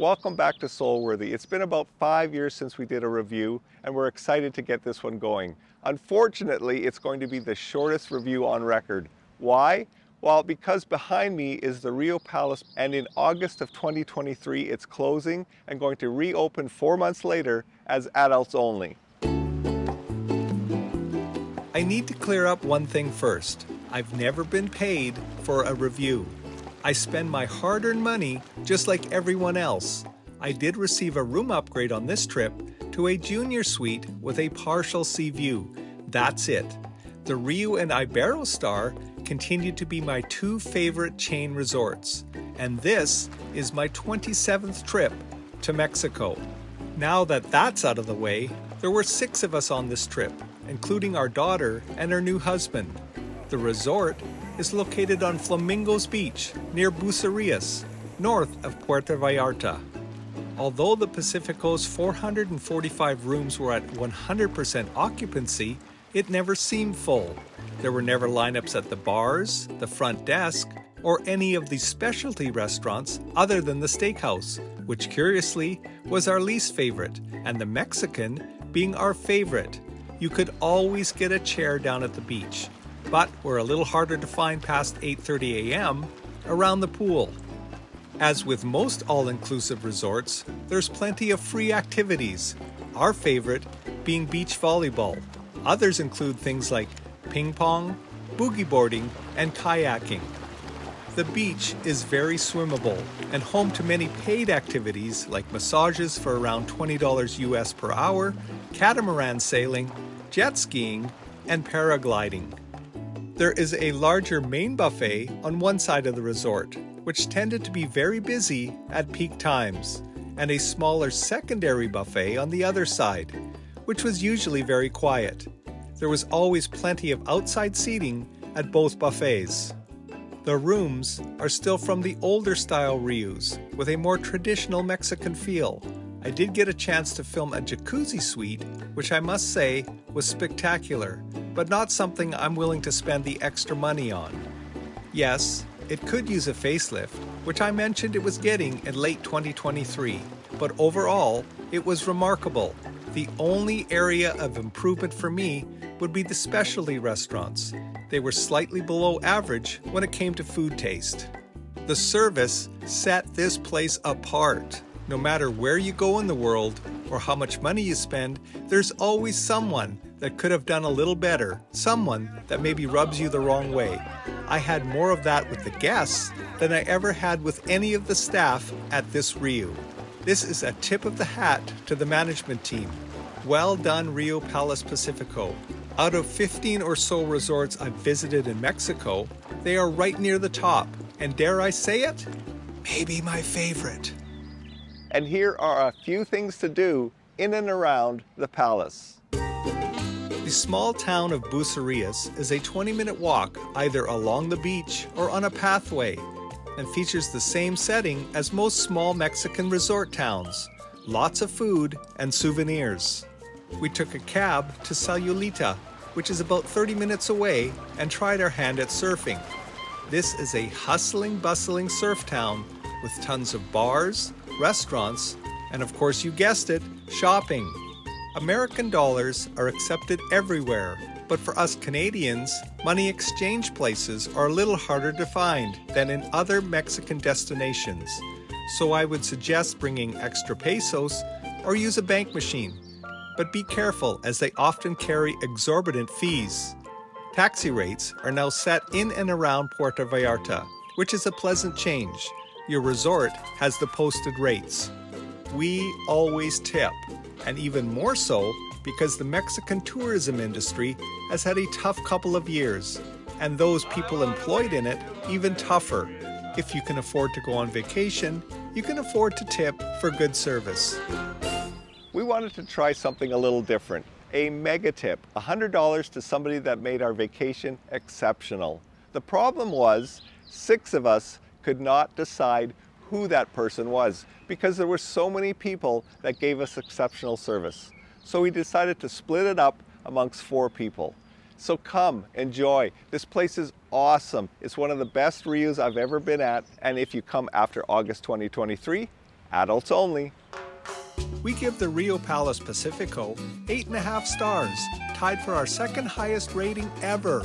Welcome back to Soulworthy. It's been about 5 years since we did a review, and we're excited to get this one going. Unfortunately, it's going to be the shortest review on record. Why? Well, because behind me is the Riu Palace, and in August of 2023, it's closing and going to reopen 4 months later as adults only. I need to clear up one thing first. I've never been paid for a review. I spend my hard-earned money just like everyone else. I did receive a room upgrade on this trip to a junior suite with a partial sea view. That's it. The Riu and Iberostar continue to be my two favorite chain resorts, and this is my 27th trip to Mexico. Now that that's out of the way, there were 6 of us on this trip, including our daughter and her new husband. The resort is located on Flamingos Beach near Bucerias, north of Puerto Vallarta. Although the Pacifico's 445 rooms were at 100% occupancy, it never seemed full. There were never lineups at the bars, the front desk, or any of the specialty restaurants other than the steakhouse, which curiously was our least favorite, and the Mexican being our favorite. You could always get a chair down at the beach, but were a little harder to find past 8:30 a.m. around the pool. As with most all-inclusive resorts, there's plenty of free activities, our favorite being beach volleyball. Others include things like ping pong, boogie boarding, and kayaking. The beach is very swimmable and home to many paid activities like massages for around $20 US per hour, catamaran sailing, jet skiing, and paragliding. There is a larger main buffet on one side of the resort, which tended to be very busy at peak times, and a smaller secondary buffet on the other side, which was usually very quiet. There was always plenty of outside seating at both buffets. The rooms are still from the older style Rius, with a more traditional Mexican feel. I did get a chance to film a jacuzzi suite, which I must say was spectacular, but not something I'm willing to spend the extra money on. Yes, it could use a facelift, which I mentioned it was getting in late 2023, but overall, it was remarkable. The only area of improvement for me would be the specialty restaurants. They were slightly below average when it came to food taste. The service set this place apart. No matter where you go in the world or how much money you spend, there's always someone that could have done a little better, someone that maybe rubs you the wrong way. I had more of that with the guests than I ever had with any of the staff at this Riu. This is a tip of the hat to the management team. Well done, Riu Palace Pacifico. Out of 15 or so resorts I've visited in Mexico, they are right near the top, and dare I say it, maybe my favorite. And here are a few things to do in and around the palace. The small town of Bucerias is a 20-minute walk either along the beach or on a pathway, and features the same setting as most small Mexican resort towns. Lots of food and souvenirs. We took a cab to Sayulita, which is about 30 minutes away, and tried our hand at surfing. This is a hustling, bustling surf town with tons of bars, restaurants, and of course you guessed it, shopping. American dollars are accepted everywhere, but for us Canadians, money exchange places are a little harder to find than in other Mexican destinations. So I would suggest bringing extra pesos or use a bank machine. But be careful, as they often carry exorbitant fees. Taxi rates are now set in and around Puerto Vallarta, which is a pleasant change. Your resort has the posted rates. We always tip, and even more so because the Mexican tourism industry has had a tough couple of years, and those people employed in it even tougher. If you can afford to go on vacation, you can afford to tip for good service. We wanted to try something a little different. A mega tip, $100 to somebody that made our vacation exceptional. The problem was 6 of us could not decide who that person was because there were so many people that gave us exceptional service. So we decided to split it up amongst 4 people. So come, enjoy. This place is awesome. It's one of the best Rius I've ever been at, and if you come after August 2023, Adults only. We give the Riu Palace Pacifico 8.5 stars, tied for our second highest rating ever.